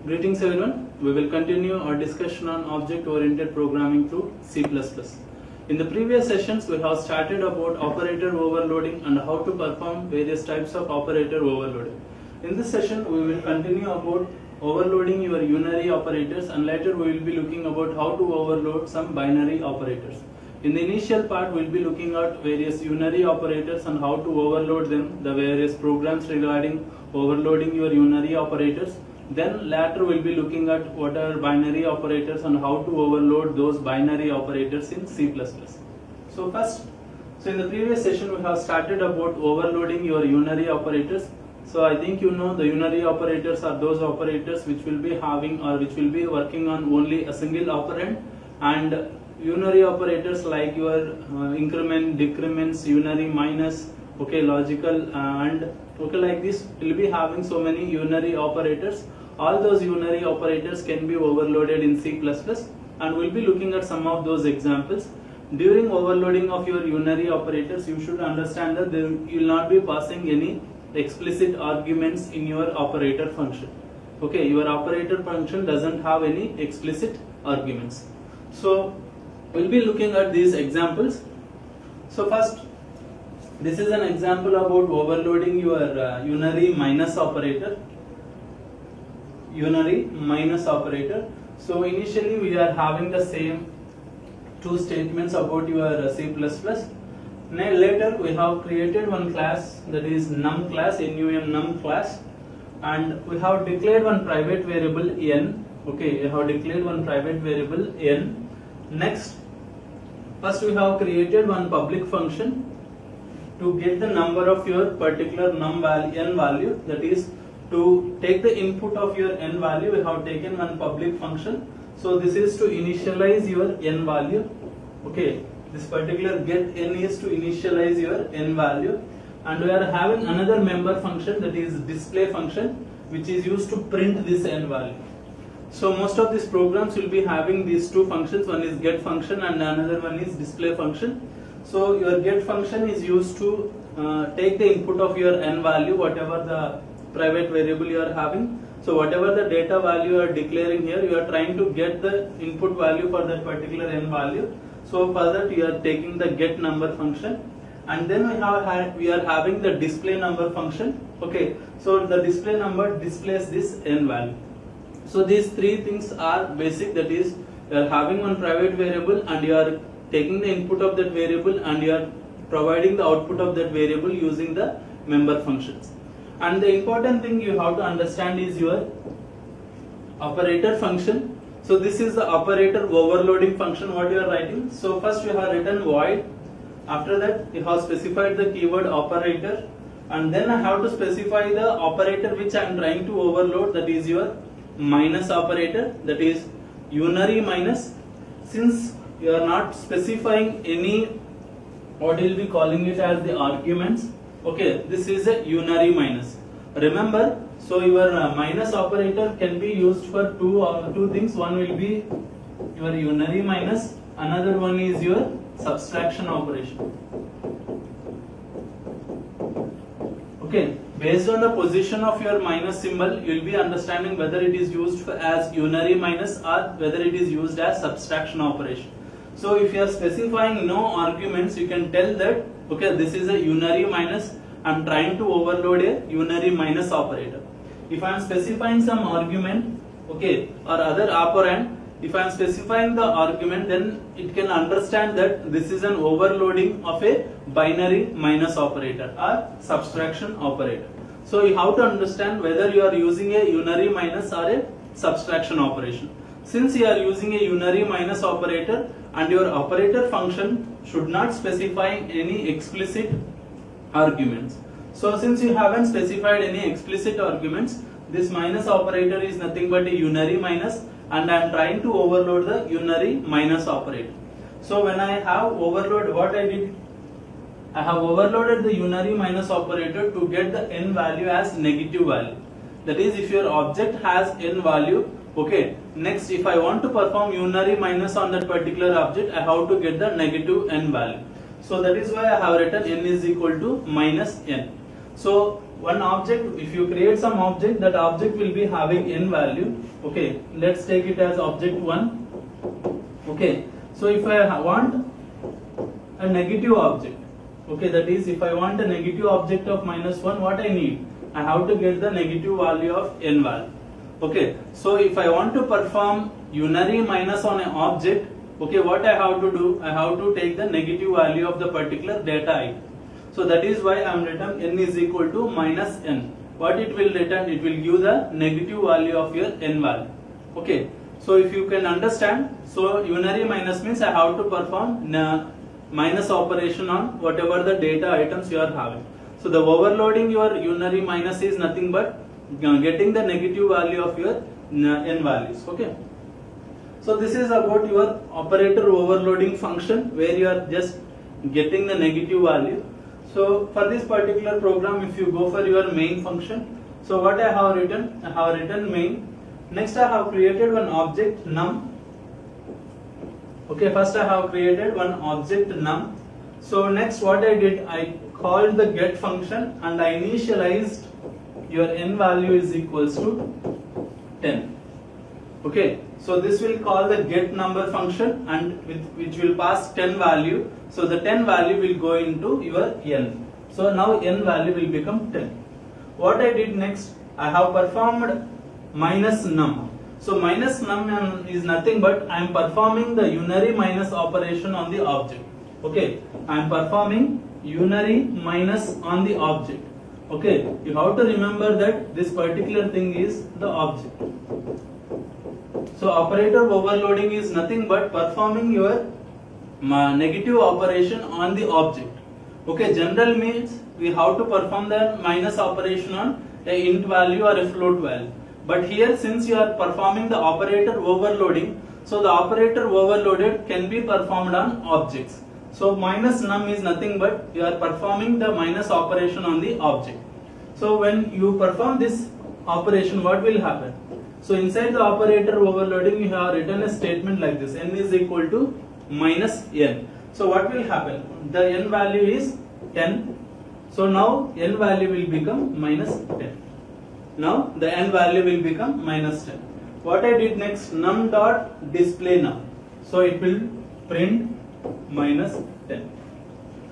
Greetings everyone, we will continue our discussion on object-oriented programming through C++. In the previous sessions we have started about operator overloading and how to perform various types of operator overloading. In this session we will continue about overloading your unary operators, and later we will be looking about how to overload some binary operators. In the initial part we will be looking at various unary operators and how to overload them, the various programs regarding overloading your unary operators. Then later we'll be looking at what are binary operators and how to overload those binary operators in C++. So in the previous session we have started about overloading your unary operators. So I think you know the unary operators are those operators which will be having or which will be working on only a single operand, and unary operators like your increment, decrements, unary minus, logical and like this will be having so many unary operators. All those unary operators can be overloaded in C++, and we'll be looking at some of those examples. During overloading of your unary operators, you should understand that you will not be passing any explicit arguments in your operator function. Your operator function doesn't have any explicit arguments. So we'll be looking at these examples. So first, this is an example about overloading your unary minus operator. So initially we are having the same two statements about your C++. Later we have created one class, that is num class, num class, and we have declared one private variable n. We have declared one private variable n. Next, first we have created one public function to get the number of your particular n value, that is to take the input of your n value. We have taken one public function. So this is to initialize your n value. This particular get n is to initialize your n value, and we are having another member function, that is display function, which is used to print this n value. So most of these programs will be having these two functions. One is get function and another one is display function. So your get function is used to take the input of your n value, whatever the private variable you are having. So whatever the data value you are declaring here, you are trying to get the input value for that particular n value. So for that you are taking the get number function, and then we are having the display number function. So the display number displays this n value. So these three things are basic, that is you are having one private variable and you are taking the input of that variable and you are providing the output of that variable using the member functions. And the important thing you have to understand is your operator function. So this is the operator overloading function what you are writing. So first you have written void, after that you have specified the keyword operator, and then I have to specify the operator which I am trying to overload, that is your minus operator, that is unary minus. Since you are not specifying any, what you will be calling it as the arguments, this is a unary minus. Remember, so your minus operator can be used for two things. One will be your unary minus, another one is your subtraction operation. Based on the position of your minus symbol, you will be understanding whether it is used as unary minus or whether it is used as subtraction operation. So if you are specifying no arguments, you can tell that this is a unary minus. I am trying to overload a unary minus operator. If I am specifying some argument, or other operand, if I am specifying the argument, then it can understand that this is an overloading of a binary minus operator or subtraction operator. So you have to understand whether you are using a unary minus or a subtraction operation. Since you are using a unary minus operator and your operator function should not specify any explicit arguments. So since you haven't specified any explicit arguments, this minus operator is nothing but a unary minus, and I am trying to overload the unary minus operator. So when I have overloaded, what I did, I have overloaded the unary minus operator to get the n value as negative value. That is, if your object has n value, next if I want to perform unary minus on that particular object, I have to get the negative n value. So that is why I have written n is equal to minus n. So one object, if you create some object, that object will be having n value. Okay, let's take it as object 1. Okay, so if I want a negative object, okay, that is if I want a negative object of -1, what I need? I have to get the negative value of n value. Okay, so if I want to perform unary minus on an object, okay, what I have to do? I have to take the negative value of the particular data item. So that is why I am written n is equal to minus n. What it will return? It will give the negative value of your n value. Okay, so if you can understand, so unary minus means I have to perform minus operation on whatever the data items you are having. So the overloading your unary minus is nothing but getting the negative value of your n values. Okay, so this is about your operator overloading function where you are just getting the negative value. So for this particular program, if you go for your main function, so what I have written? I have written main. Next I have created one object num. Okay, first I have created one object num. So next what I did, I called the get function and I initialized your n value is equals to 10. Okay, so this will call the get number function and which will pass 10 value. So the 10 value will go into your n. So now n value will become 10. What I did next, I have performed minus num. So minus num is nothing but I am performing the unary minus operation on the object. Okay, I am performing unary minus on the object. Okay, you have to remember that this particular thing is the object. So operator overloading is nothing but performing your negative operation on the object. Okay, general means we have to perform the minus operation on a int value or a float value. But here since you are performing the operator overloading, so the operator overloaded can be performed on objects. So minus num is nothing but you are performing the minus operation on the object. So when you perform this operation, what will happen? So inside the operator overloading, you have written a statement like this: n is equal to minus n. So what will happen? The n value is 10. So now n value will become minus 10. Now the n value will become minus 10. What I did next? Num dot display now. So it will print minus 10.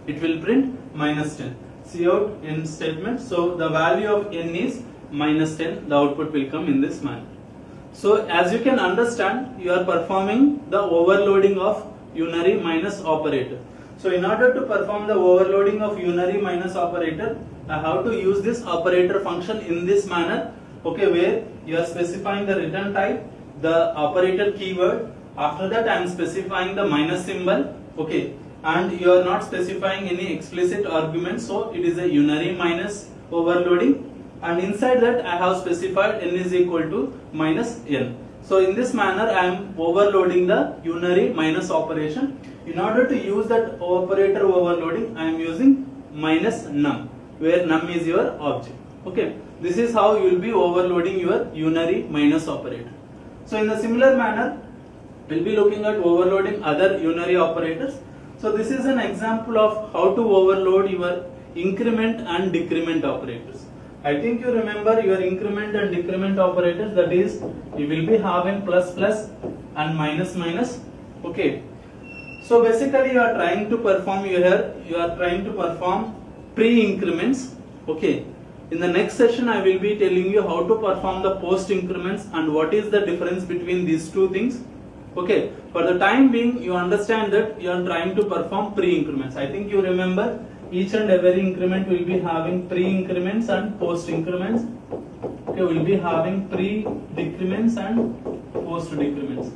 It will print minus 10. See out in statement. So the value of n is minus 10. The output will come in this manner. So as you can understand, you are performing the overloading of unary minus operator. So in order to perform the overloading of unary minus operator, I have to use this operator function in this manner. Okay, where you are specifying the return type, the operator keyword. After that I am specifying the minus symbol. Okay, and you are not specifying any explicit argument. So it is a unary minus overloading. And inside that I have specified n is equal to minus n. So in this manner I am overloading the unary minus operation. In order to use that operator overloading, I am using minus num, where num is your object. Okay, this is how you will be overloading your unary minus operator. So in a similar manner, we will be looking at overloading other unary operators. So this is an example of how to overload your increment and decrement operators. I think you remember your increment and decrement operators, that is you will be having plus plus and minus minus. Okay, so basically you are trying to perform pre-increments. Okay, in the next session I will be telling you how to perform the post increments and what is the difference between these two things. Okay, for the time being you understand that you are trying to perform pre-increments. I think you remember each and every increment will be having pre-increments and post-increments. Okay, we will be having pre-decrements and post-decrements.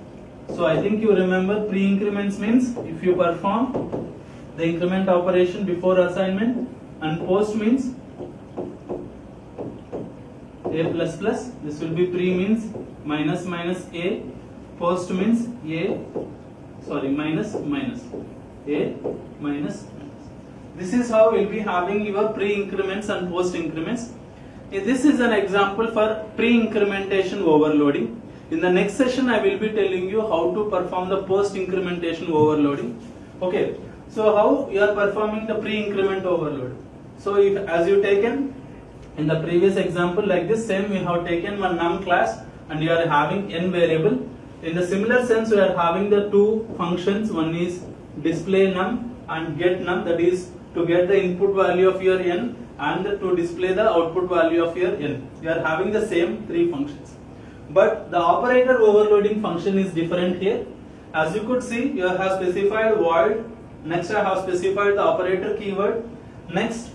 So I think you remember pre-increments means if you perform the increment operation before assignment, and post means a plus plus. This will be pre means minus minus a, post means minus minus a minus. This is how we will be having your pre-increments and post-increments. This is an example for pre-incrementation overloading. In the next session, I will be telling you how to perform the post-incrementation overloading. Okay, so how you are performing the pre-increment overload. So if as you taken In the previous example like this, same we have taken one num class and you are having n variable. In the similar sense, we are having the two functions. One is display num and get num, that is to get the input value of your n and to display the output value of your n. We are having the same three functions. But the operator overloading function is different here. As you could see, you have specified void. Next I have specified the operator keyword. Next,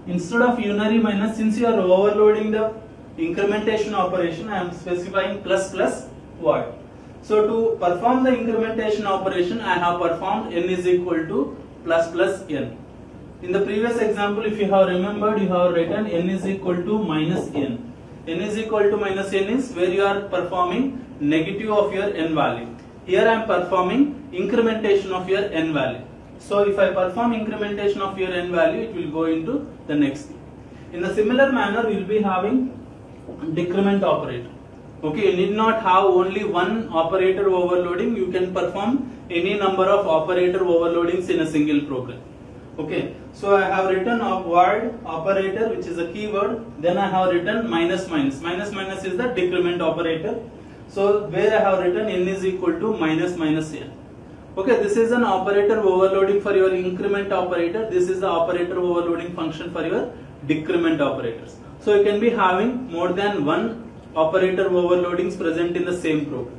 instead of unary minus, since you are overloading the incrementation operation, I am specifying plus plus void. So to perform the incrementation operation, I have performed n is equal to plus plus n. In the previous example, if you have remembered, you have written n is equal to minus n. N is equal to minus n is where you are performing negative of your n value. Here I am performing incrementation of your n value. So if I perform incrementation of your n value, it will go into the next thing. In the similar manner, we will be having decrement operator. Okay, you need not have only one operator overloading. You can perform any number of operator overloadings in a single program. Okay, so I have written a void operator, which is a keyword. Then I have written minus minus. Minus minus is the decrement operator. So where I have written n is equal to minus minus n. Okay, this is an operator overloading for your increment operator. This is the operator overloading function for your decrement operators. So you can be having more than one operator overloadings present in the same program.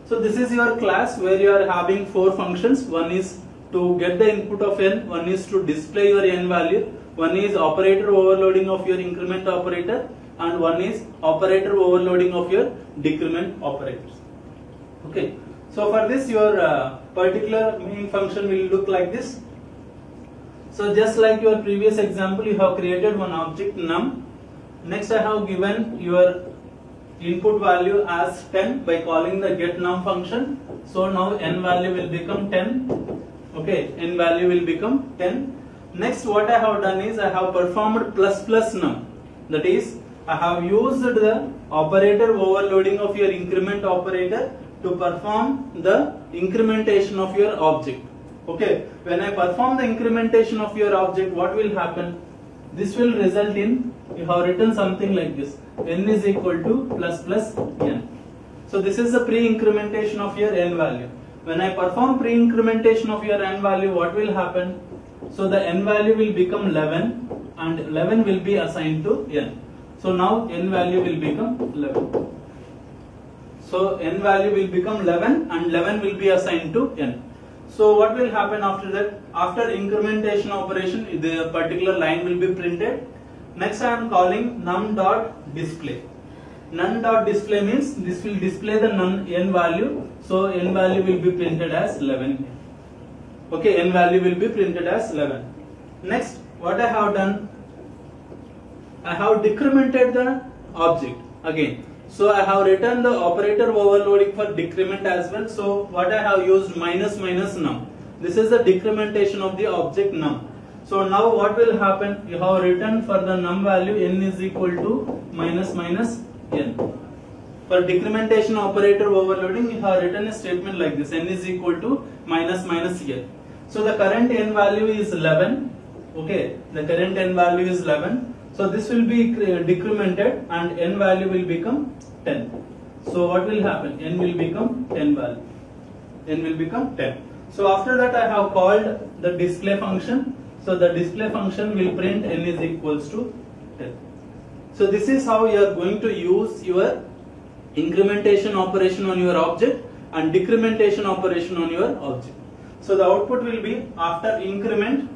So this is your class where you are having four functions. One is to get the input of n, one is to display your n value, one is operator overloading of your increment operator, and one is operator overloading of your decrement operators. Okay, so for this your particular main function will look like this. So just like your previous example, you have created one object num. Next I have given your input value as 10 by calling the get num function. So now n value will become 10. Okay, n value will become 10. Next what I have done is I have performed plus plus num. That is, I have used the operator overloading of your increment operator to perform the incrementation of your object. Okay, when I perform the incrementation of your object, what will happen? This will result in, you have written something like this, n is equal to plus plus n. So this is the pre-incrementation of your n value. When I perform pre-incrementation of your n value, what will happen? So the n value will become 11 and 11 will be assigned to n. So now n value will become 11. So n value will become 11 and 11 will be assigned to n. So what will happen after that? After incrementation operation, the particular line will be printed. Next I am calling num.display. Num.display means this will display the n value. So n value will be printed as 11. Okay, n value will be printed as 11. Next, what I have done? I have decremented the object again. So I have written the operator overloading for decrement as well. So what I have used minus minus num. This is the decrementation of the object num. So now what will happen? You have written for the num value n is equal to minus minus n. For decrementation operator overloading, you have written a statement like this, n is equal to minus minus n. So the current n value is 11. Okay, the current n value is 11. So this will be decremented and n value will become 10. So what will happen? N will become 10 value. N will become 10. So after that I have called the display function. So the display function will print n is equals to 10. So this is how you are going to use your incrementation operation on your object and decrementation operation on your object. So the output will be after increment,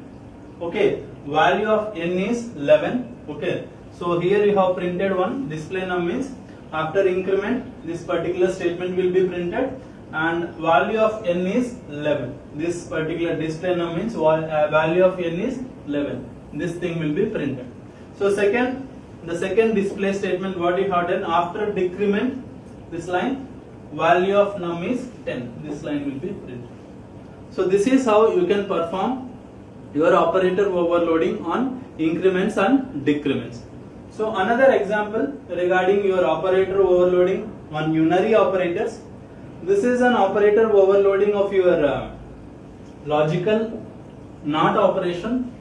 okay, value of n is 11. Okay, so here you have printed one display num means after increment this particular statement will be printed and value of n is 11. This particular display num means value of n is 11. This thing will be printed. So the second display statement what you have done after decrement, this line value of num is 10. This line will be printed. So this is how you can perform your operator overloading on increments and decrements. So another example regarding your operator overloading on unary operators. This is an operator overloading of your logical NOT operation.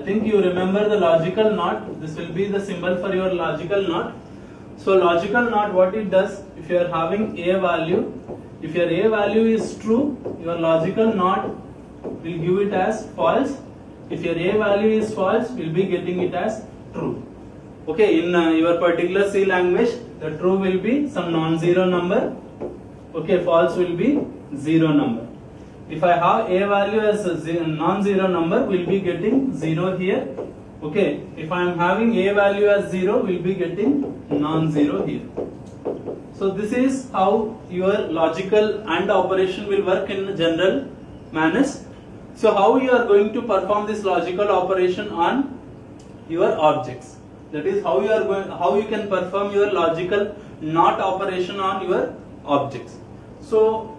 think you remember the logical NOT. This will be the symbol for your logical NOT. So logical NOT, what it does, if you are having a value, if your a value is true, your logical NOT will give it as false. If your a value is false, we'll be getting it as true. Okay, in your particular C language, the true will be some non-zero number. Okay, false will be zero number. If I have a value as a non-zero number, we'll be getting 0 here. Okay, if I am having a value as 0, we'll be getting non-zero here. So this is how your logical AND operation will work in general manners. So how you are going to perform this logical operation on your objects? That is how you can perform your logical NOT operation on your objects. So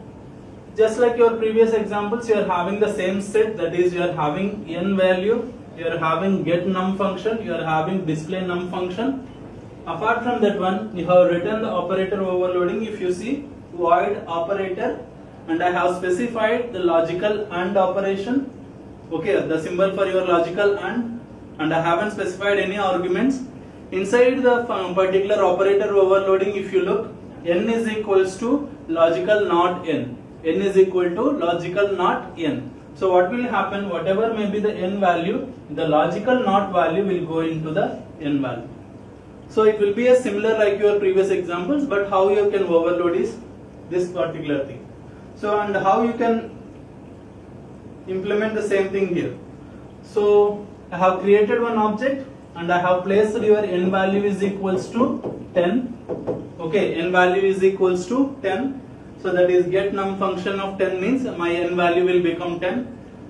just like your previous examples, you are having the same set, that is you are having n value, you are having get num function, you are having display num function. Apart from that one, you have written the operator overloading. If you see void operator, and I have specified the logical AND operation. Okay, the symbol for your logical AND, and I haven't specified any arguments. Inside the particular operator overloading, if you look, n is equals to logical NOT n. N is equal to logical NOT n. So what will happen, whatever may be the n value, the logical NOT value will go into the n value. So it will be a similar like your previous examples, but how you can overload is this particular thing. So and how you can implement the same thing here. So I have created one object and I have placed your n value is equals to 10. Okay, n value is equals to 10. So that is get num function of 10 means my n value will become 10.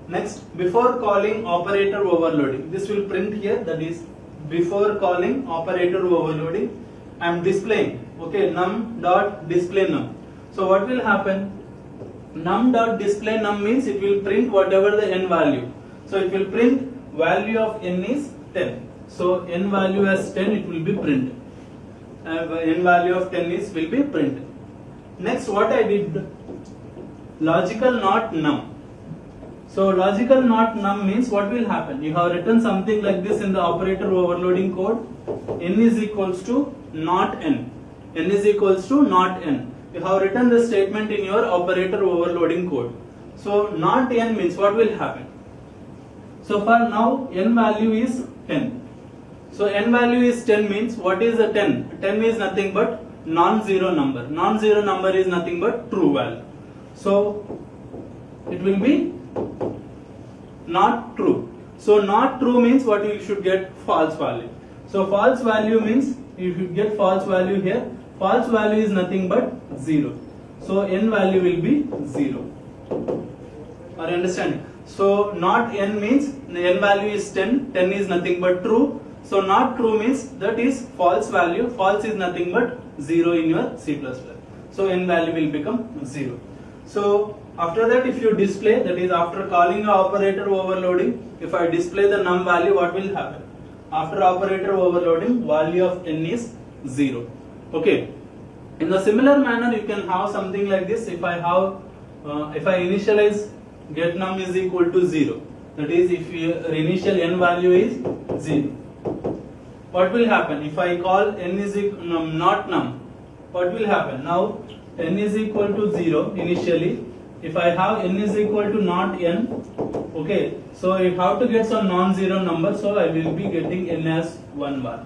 Next, before calling operator overloading, this will print here, that is before calling operator overloading, I am displaying, okay, num dot display num. So what will happen? Num dot display num means it will print whatever the n value. So it will print value of n is 10. So n value as 10 it will be printed. N value of 10 is will be printed. Next, what I did, logical NOT num. So logical NOT num means what will happen? You have written something like this in the operator overloading code. N is equals to not n. N is equals to not n. You have written this statement in your operator overloading code. So not n means what will happen? So for now n value is 10. So n value is 10 means what is the 10? 10 is nothing but non-zero number. Non-zero number is nothing but true value. So it will be not true. So not true means what you should get false value. So false value means you should get false value here. False value is nothing but 0. So n value will be 0. Are you understanding? So not n means n value is 10. 10 is nothing but true. So not true means that is false value. False is nothing but 0 in your C++. So n value will become 0. So after that, if you display, that is after calling the operator overloading, if I display the num value, what will happen? After operator overloading, value of n is 0. Okay. In the similar manner, you can have something like this. If I initialize get num is equal to 0, that is if your initial n value is 0. What will happen if I call n is not num? What will happen? Now n is equal to 0 initially. If I have n is equal to not n, okay, so you have to get some non-zero number, so I will be getting n as 1 value.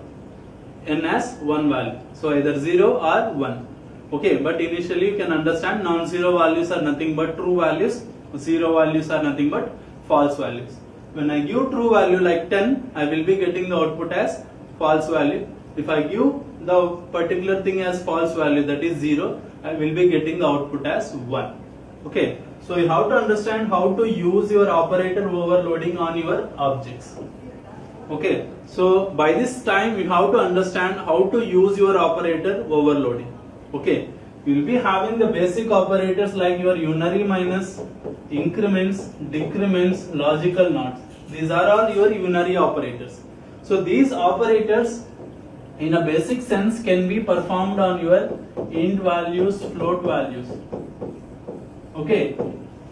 N as 1 value. So either 0 or 1. Okay, but initially you can understand non-zero values are nothing but true values, 0 values are nothing but false values. When I give true value like 10, I will be getting the output as false value. If I give the particular thing as false value, that is 0, I will be getting the output as 1. Okay, so you have to understand how to use your operator overloading on your objects. Okay, so by this time you have to understand how to use your operator overloading. Okay, you will be having the basic operators like your unary minus, increments, decrements, logical NOTs. These are all your unary operators. So these operators in a basic sense can be performed on your int values, float values. Okay,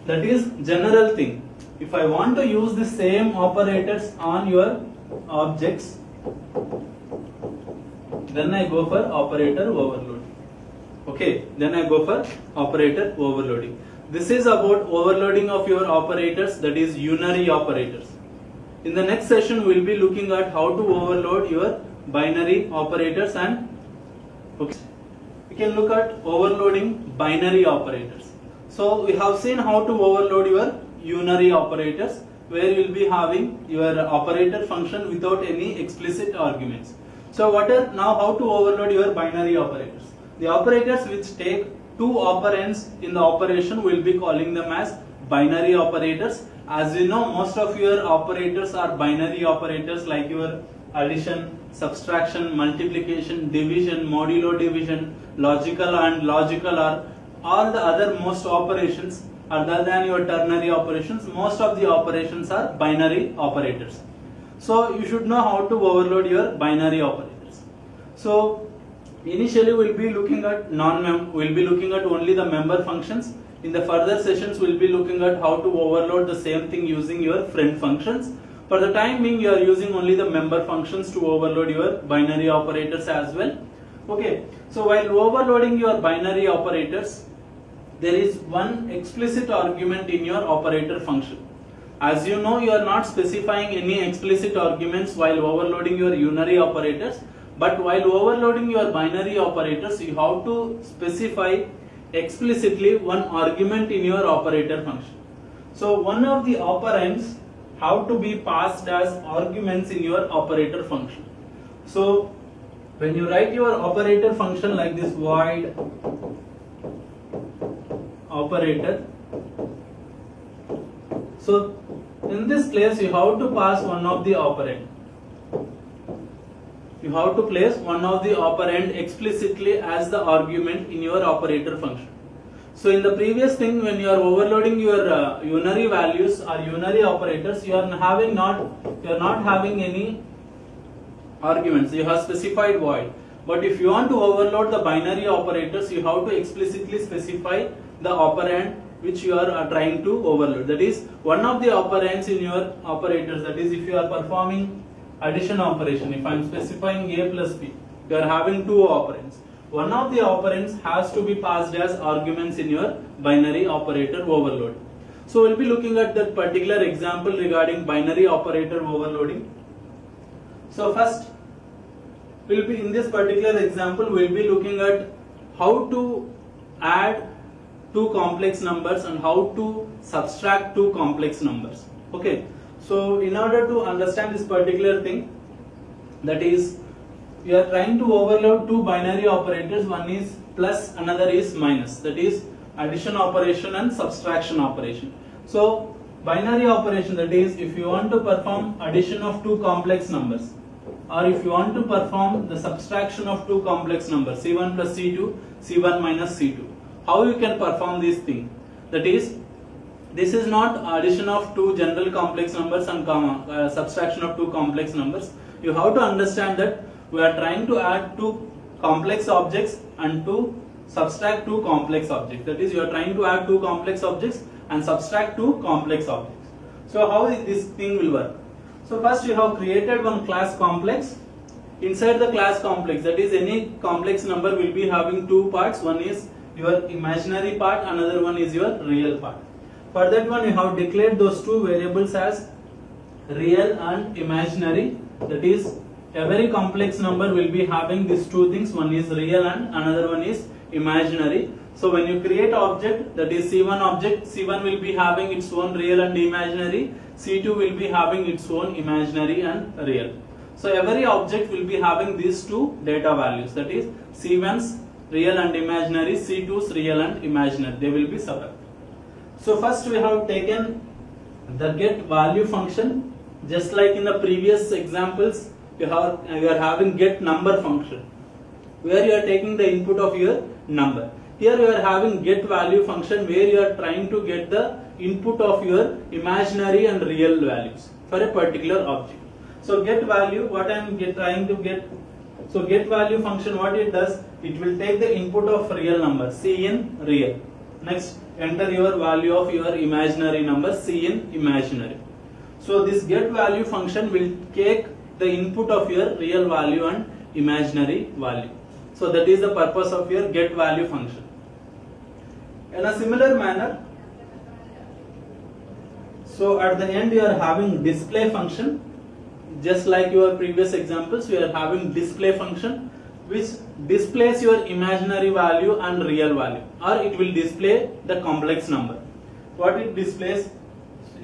that is general thing. if I want to use the same operators on your objects, then I go for operator overloading. Okay, then I go for operator overloading. This is about overloading of your operators, that is unary operators. In the next session, we will be looking at how to overload your binary operators, and okay, we can look at overloading binary operators. So we have seen how to overload your unary operators, where you will be having your operator function without any explicit arguments. So what are now how to overload your binary operators? The operators which take two operands in the operation, we will be calling them as binary operators. As you know, most of your operators are binary operators, like your addition, subtraction, multiplication, division, modulo division, logical and logical OR, all the other most operations other than your ternary operations, most of the operations are binary operators. So you should know how to overload your binary operators. So initially we'll be looking at we'll be looking at only the member functions. In the further sessions, we'll be looking at how to overload the same thing using your friend functions. For the time being, you are using only the member functions to overload your binary operators as well. Okay, so while overloading your binary operators, there is one explicit argument in your operator function. As you know, you are not specifying any explicit arguments while overloading your unary operators, but while overloading your binary operators, you have to specify explicitly one argument in your operator function. So one of the operands have to be passed as arguments in your operator function. So when you write your operator function like this, void operator, so in this place you have to pass one of the operand. You have to place one of the operand explicitly as the argument in your operator function. So in the previous thing, when you are overloading your unary values or unary operators, you are not having any arguments. You have specified void. But if you want to overload the binary operators, you have to explicitly specify the operand which you are trying to overload. That is, one of the operands in your operators, that is, if you are performing addition operation, if I am specifying a plus b, you are having two operands. One of the operands has to be passed as arguments in your binary operator overload. So we will be looking at that particular example regarding binary operator overloading. So first, we will be in this particular example, we will be looking at how to add two complex numbers and how to subtract two complex numbers. Okay. So in order to understand this particular thing, that is, we are trying to overload two binary operators, one is plus, another is minus, that is addition operation and subtraction operation. So binary operation, that is, if you want to perform addition of two complex numbers, or if you want to perform the subtraction of two complex numbers, C1 plus C2, C1 minus C2, how you can perform this thing? That is, this is not addition of two general complex numbers and subtraction of two complex numbers. You have to understand that we are trying to add two complex objects and to subtract two complex objects. That is, you are trying to add two complex objects and subtract two complex objects. So how this thing will work? So first you have created one class complex. Inside the class complex, that is, any complex number will be having two parts. One is your imaginary part, another one is your real part. For that one, you have declared those two variables as real and imaginary. That is, every complex number will be having these two things. One is real and another one is imaginary. So when you create object, that is C1 object, C1 will be having its own real and imaginary. C2 will be having its own imaginary and real. So every object will be having these two data values. That is, C1's real and imaginary, C2's real and imaginary. They will be separate. So first we have taken the get value function, just like in the previous examples. You are having get number function, where you are taking the input of your number. Here you are having get value function, where you are trying to get the input of your imaginary and real values for a particular object. So get value, what I am trying to get. So get value function, what it does, it will take the input of real number, C in real. Next, enter your value of your imaginary number C in imaginary. So this get value function will take the input of your real value and imaginary value. So that is the purpose of your get value function. In a similar manner, so at the end you are having display function. Just like your previous examples, we are having display function which displays your imaginary value and real value, or it will display the complex number. What it displays,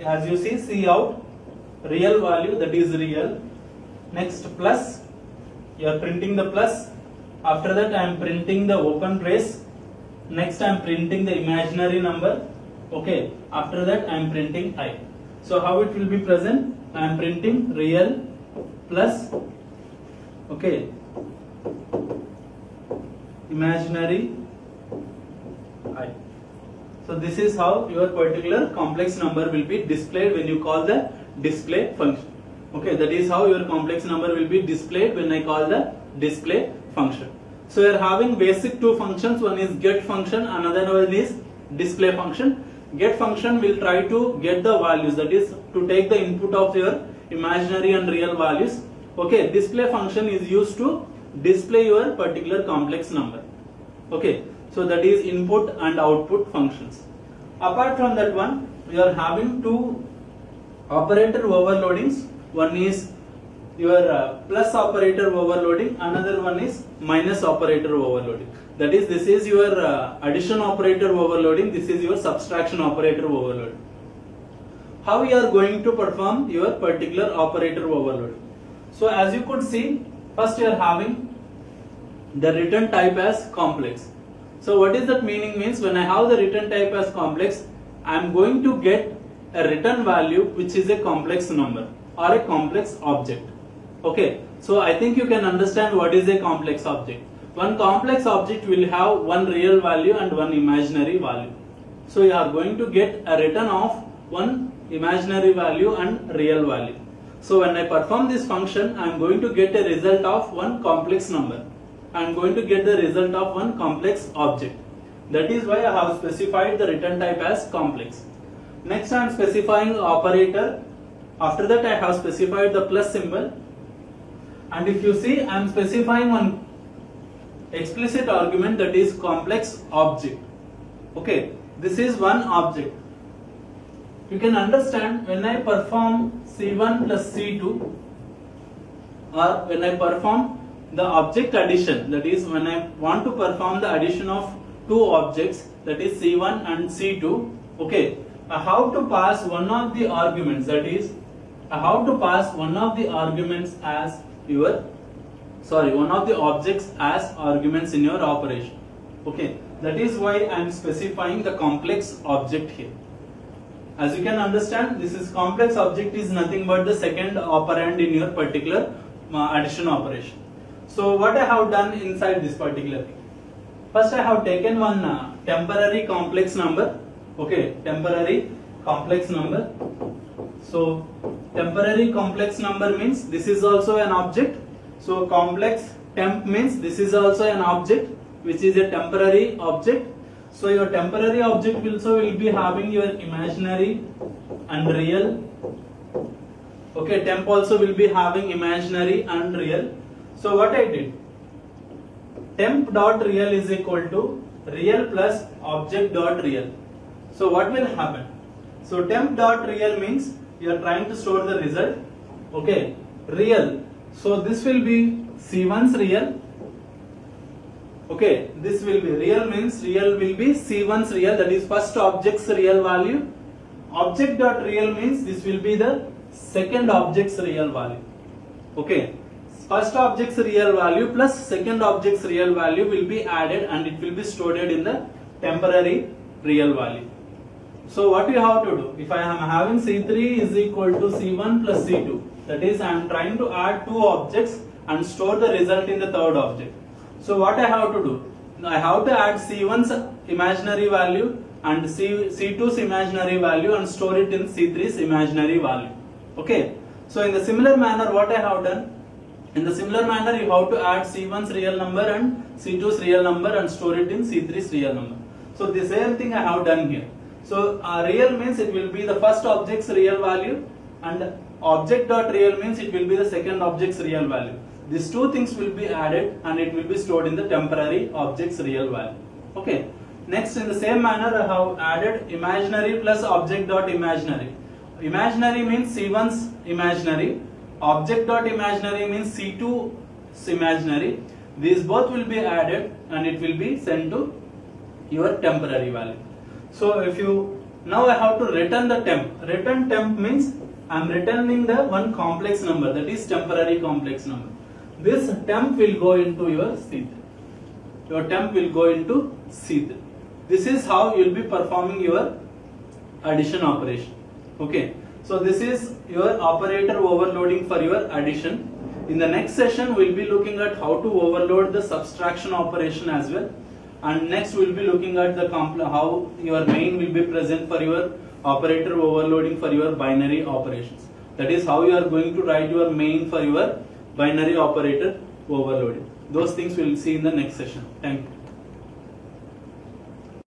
as you see out real value, that is real. Next, plus, you are printing the plus. After that, I am printing the open brace. Next, I am printing the imaginary number. Okay, after that I am printing I. So how it will be present? I am printing real plus, okay, imaginary I. So this is how your particular complex number will be displayed when you call the display function. Okay, that is how your complex number will be displayed when I call the display function. So you are having basic two functions. One is get function, another one is display function. Get function will try to get the values, that is to take the input of your imaginary and real values. Okay, display function is used to display your particular complex number. Okay, so that is input and output functions. Apart from that one, we are having two operator overloadings. One is your plus operator overloading, another one is minus operator overloading. That is, this is your addition operator overloading, this is your subtraction operator overloading. How we are going to perform your particular operator overloading? So as you could see, first you are having the return type as complex. So what is that meaning? Means when I have the return type as complex, I am going to get a return value which is a complex number or a complex object. Okay, so I think you can understand what is a complex object. One complex object will have one real value and one imaginary value. So you are going to get a return of one imaginary value and real value. So when I perform this function, I am going to get a result of one complex number. I am going to get the result of one complex object. That is why I have specified the return type as complex. Next I am specifying operator. After that I have specified the plus symbol. And if you see, I am specifying one explicit argument, that is complex object. Okay, this is one object. You can understand when I perform C1 plus C2, or when I perform the object addition, that is when I want to perform the addition of two objects, that is C1 and C2, okay, I have to pass one of the arguments, that is I have to pass one of the arguments as one of the objects as arguments in your operation. Okay, that is why I am specifying the complex object here. As you can understand, this is complex object is nothing but the second operand in your particular addition operation. So what I have done inside this particular thing? First I have taken one temporary complex number. Okay, temporary complex number. So temporary complex number means this is also an object. So complex temp means this is also an object which is a temporary object. So your temporary object also will be having your imaginary and real. Okay, temp also will be having imaginary and real. So what I did, temp dot real is equal to real plus object dot real. So what will happen? So temp dot real means you are trying to store the result. Okay, real. So this will be C1's real. Okay, this will be real means real will be C1's real, that is first object's real value. Object dot real means this will be the second object's real value. Okay, first object's real value plus second object's real value will be added and it will be stored in the temporary real value. So what you have to do, if I am having C3 is equal to C1 plus C2, that is I am trying to add two objects and store the result in the third object. So what I have to do, I have to add C1's imaginary value and C2's imaginary value and store it in C3's imaginary value. Okay, so in the similar manner what I have done, in the similar manner you have to add C1's real number and C2's real number and store it in C3's real number. So the same thing I have done here. So real means it will be the first object's real value, and object.real means it will be the second object's real value. These two things will be added and it will be stored in the temporary object's real value. Okay. Next, in the same manner, I have added imaginary plus object.imaginary. Imaginary means C1's imaginary. Object.imaginary means C2's imaginary. These both will be added and it will be sent to your temporary value. So if you, now I have to return the temp. Return temp means I am returning the one complex number, that is temporary complex number. This temp will go into your C3. Your temp will go into C3. This is how you will be performing your addition operation. Okay. So this is your operator overloading for your addition. In the next session, we will be looking at how to overload the subtraction operation as well. And next we will be looking at the how your main will be present for your operator overloading for your binary operations. That is how you are going to write your main for your binary operator overloading. Those things we will see in the next session. Thank you.